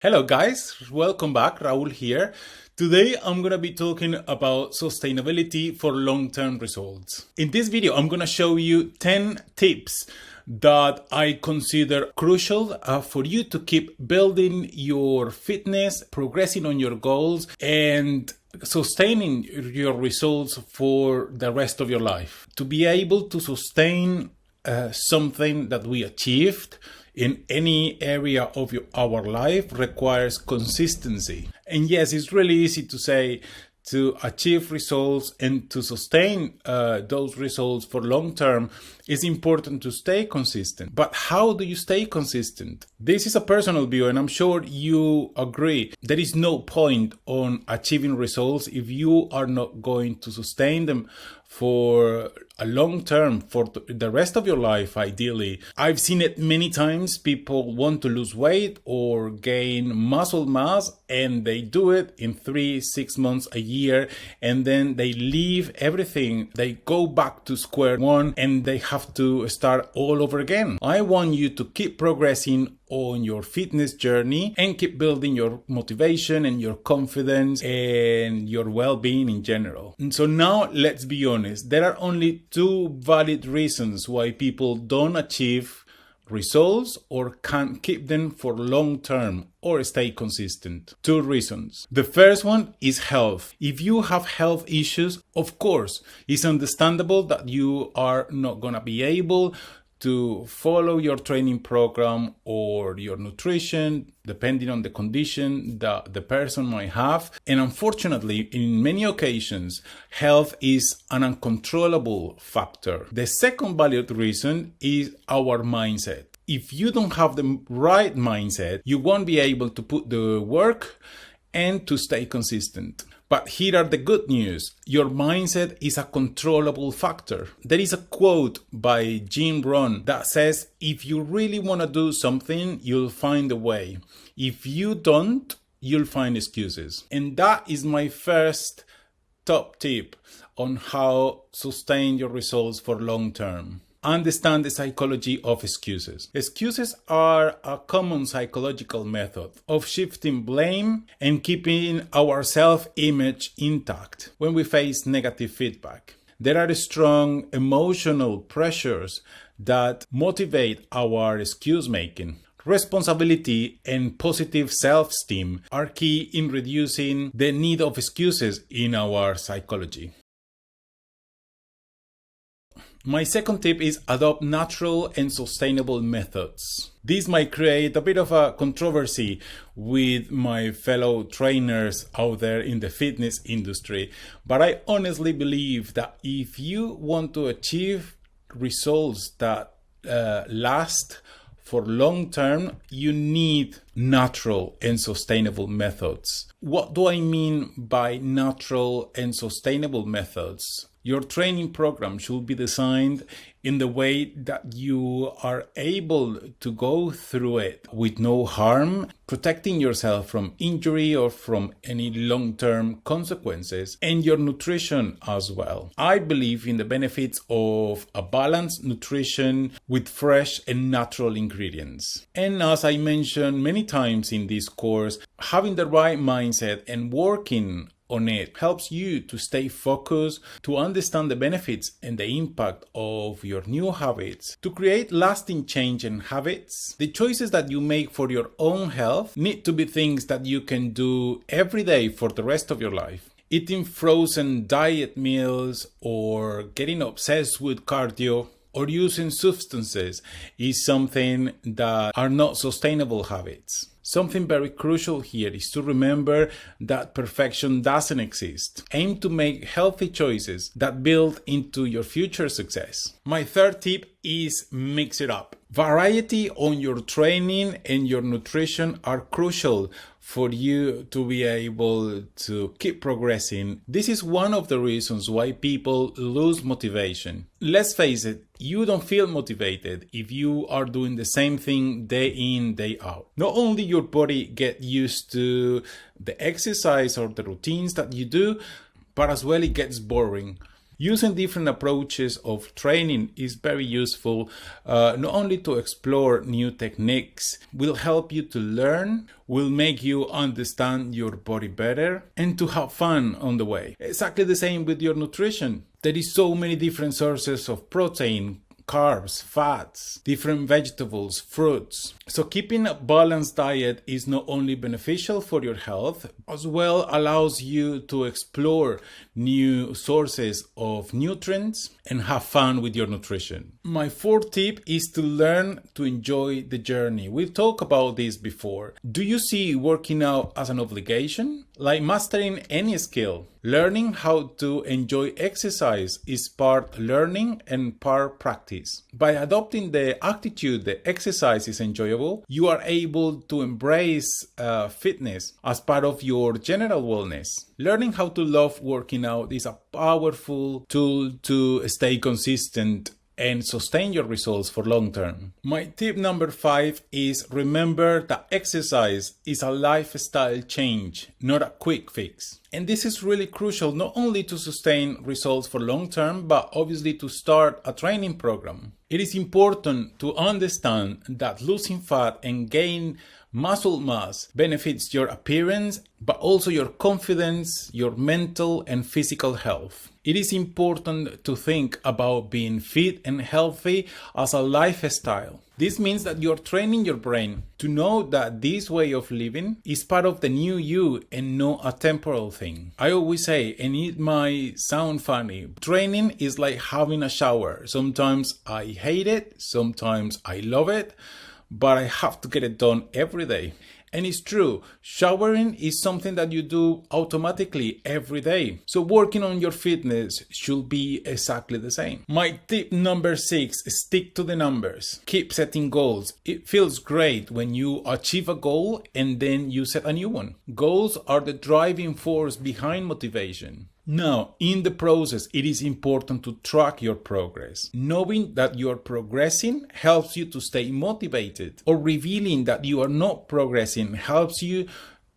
Hello guys, welcome back. Raul here. Today I'm going to be talking about sustainability for long-term results. In this video, I'm going to show you 10 tips that I consider crucial for you to keep building your fitness, progressing on your goals, and sustaining your results for the rest of your life. To be able to sustain something that we achieved in any area of our life requires consistency. And yes, it's really easy to say to achieve results and to sustain those results for long term, it's important to stay consistent. But how do you stay consistent? This is a personal view, and I'm sure you agree. There is no point on achieving results if you are not going to sustain them for a long term, for the rest of your life, ideally. I've seen it many times. People want to lose weight or gain muscle mass, and they do it in 3-6 months, a year, and then they leave everything. They go back to square one and they have to start all over again. I want you to keep progressing on your fitness journey and keep building your motivation and your confidence and your well-being in general. And so now let's be honest, there are only two valid reasons why people don't achieve results or can't keep them for long term or stay consistent. Two reasons. The first one is health. If you have health issues, of course, it's understandable that you are not gonna be able to follow your training program or your nutrition, depending on the condition that the person might have. And unfortunately, in many occasions, health is an uncontrollable factor. The second valid reason is our mindset. If you don't have the right mindset, you won't be able to put the work and to stay consistent. But here are the good news. Your mindset is a controllable factor. There is a quote by Jim Rohn that says, if you really want to do something, you'll find a way. If you don't, you'll find excuses. And that is my first top tip on how sustain your results for long term. Understand the psychology of excuses. Excuses are a common psychological method of shifting blame and keeping our self-image intact when we face negative feedback. There are strong emotional pressures that motivate our excuse making. Responsibility and positive self-esteem are key in reducing the need of excuses in our psychology. My second tip is adopt natural and sustainable methods. This might create a bit of a controversy with my fellow trainers out there in the fitness industry, but I honestly believe that if you want to achieve results that last for long term, you need natural and sustainable methods. What do I mean by natural and sustainable methods? Your training program should be designed in the way that you are able to go through it with no harm, protecting yourself from injury or from any long-term consequences, and your nutrition as well. I believe in the benefits of a balanced nutrition with fresh and natural ingredients. And as I mentioned many times in this course, having the right mindset and working on it helps you to stay focused, to understand the benefits and the impact of your new habits, to create lasting change in habits. The choices that you make for your own health need to be things that you can do every day for the rest of your life. Eating frozen diet meals or getting obsessed with cardio or using substances is something that are not sustainable habits. Something very crucial here is to remember that perfection doesn't exist. Aim to make healthy choices that build into your future success. My third tip is mix it up. Variety on your training and your nutrition are crucial for you to be able to keep progressing. This is one of the reasons why people lose motivation. Let's face it, you don't feel motivated if you are doing the same thing day in, day out. Not only your body gets used to the exercise or the routines that you do, but as well it gets boring. Using different approaches of training is very useful, not only to explore new techniques, will help you to learn, will make you understand your body better, and to have fun on the way. Exactly the same with your nutrition. There is so many different sources of protein, carbs, fats, different vegetables, fruits. So keeping a balanced diet is not only beneficial for your health, as well allows you to explore new sources of nutrients and have fun with your nutrition. My fourth tip is to learn to enjoy the journey. We've talked about this before. Do you see working out as an obligation? Like mastering any skill, learning how to enjoy exercise is part learning and part practice. By adopting the attitude that exercise is enjoyable, you are able to embrace fitness as part of your general wellness. Learning how to love working out is a powerful tool to stay consistent and sustain your results for long term. My tip number 5 is remember that exercise is a lifestyle change, not a quick fix. And this is really crucial not only to sustain results for long term, but obviously to start a training program. It is important to understand that losing fat and gain muscle mass benefits your appearance, but also your confidence, your mental and physical health. It is important to think about being fit and healthy as a lifestyle. This means that you're training your brain to know that this way of living is part of the new you and not a temporal thing. I always say, and it might sound funny, training is like having a shower. Sometimes I hate it, sometimes I love it, but I have to get it done every day. And it's true, showering is something that you do automatically every day. So working on your fitness should be exactly the same. My tip number 6, stick to the numbers. Keep setting goals. It feels great when you achieve a goal and then you set a new one. Goals are the driving force behind motivation. Now, in the process, it is important to track your progress. Knowing that you are progressing helps you to stay motivated, or revealing that you are not progressing helps you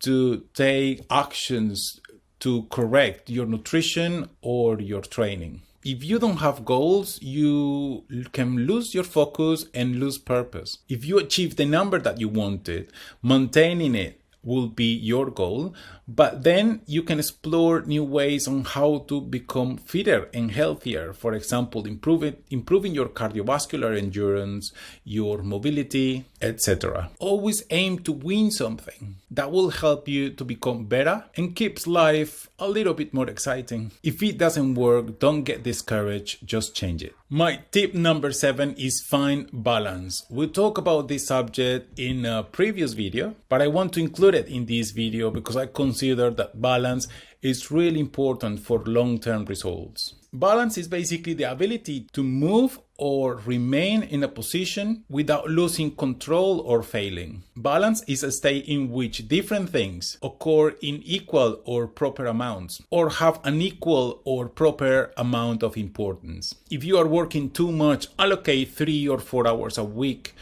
to take actions to correct your nutrition or your training. If you don't have goals, you can lose your focus and lose purpose. If you achieve the number that you wanted, maintaining it will be your goal, but then you can explore new ways on how to become fitter and healthier. For example, improving your cardiovascular endurance, your mobility, etc. Always aim to win something. That will help you to become better and keeps life a little bit more exciting. If it doesn't work, don't get discouraged, just change it. My tip number 7 is find balance. We talked about this subject in a previous video, but I want to include it in this video because I consider that balance is really important for long-term results. Balance is basically the ability to move or remain in a position without losing control or failing. Balance is a state in which different things occur in equal or proper amounts, or have an equal or proper amount of importance. If you are working too much, allocate 3 or 4 hours a week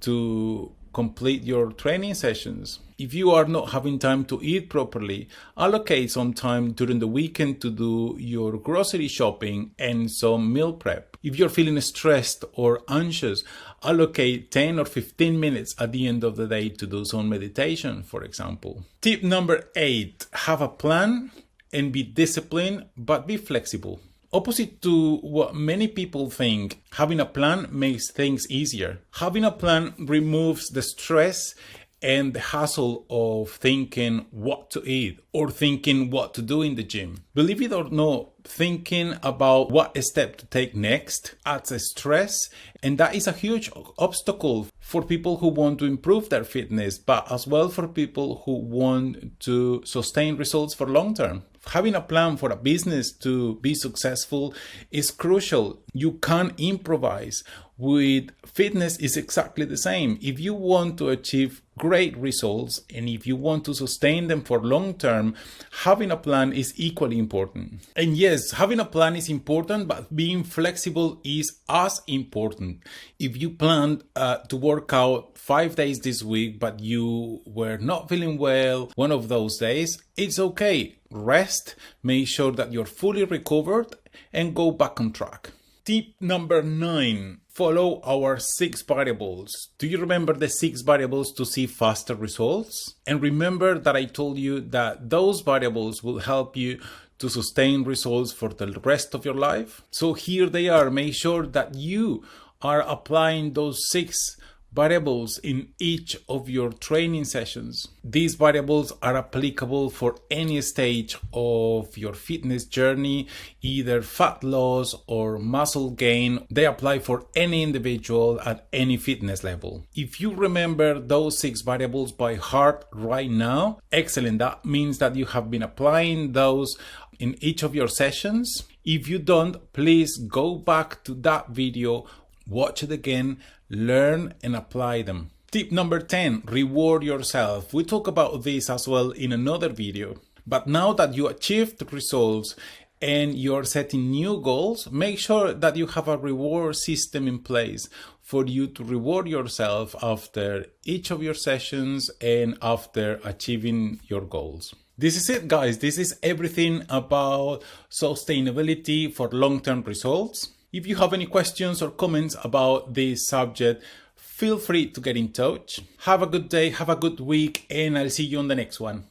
to complete your training sessions. If you are not having time to eat properly, allocate some time during the weekend to do your grocery shopping and some meal prep. If you're feeling stressed or anxious, allocate 10 or 15 minutes at the end of the day to do some meditation, for example. Tip number 8, have a plan and be disciplined, but be flexible. Opposite to what many people think, having a plan makes things easier. Having a plan removes the stress and the hassle of thinking what to eat or thinking what to do in the gym. Believe it or not, thinking about what step to take next adds a stress, and that is a huge obstacle for people who want to improve their fitness, but as well for people who want to sustain results for long term. Having a plan for a business to be successful is crucial. You can't improvise with fitness is exactly the same. If you want to achieve great results and if you want to sustain them for long term, having a plan is equally important. And yes, having a plan is important, but being flexible is as important. If you planned to work out 5 days this week, but you were not feeling well one of those days, it's okay. Rest, make sure that you're fully recovered, and go back on track. Tip number 9, follow our 6 variables. Do you remember the 6 variables to see faster results? And remember that I told you that those variables will help you to sustain results for the rest of your life. So here they are. Make sure that you are applying those 6 variables in each of your training sessions. These variables are applicable for any stage of your fitness journey, either fat loss or muscle gain. They apply for any individual at any fitness level. If you remember those 6 variables by heart right now, excellent. That means that you have been applying those in each of your sessions. If you don't, please go back to that video, watch it again, learn and apply them. Tip number 10, reward yourself. We talk about this as well in another video. But now that you achieved results and you're setting new goals, make sure that you have a reward system in place for you to reward yourself after each of your sessions and after achieving your goals. This is it, guys. This is everything about sustainability for long-term results. If you have any questions or comments about this subject, feel free to get in touch. Have a good day, have a good week, and I'll see you on the next one.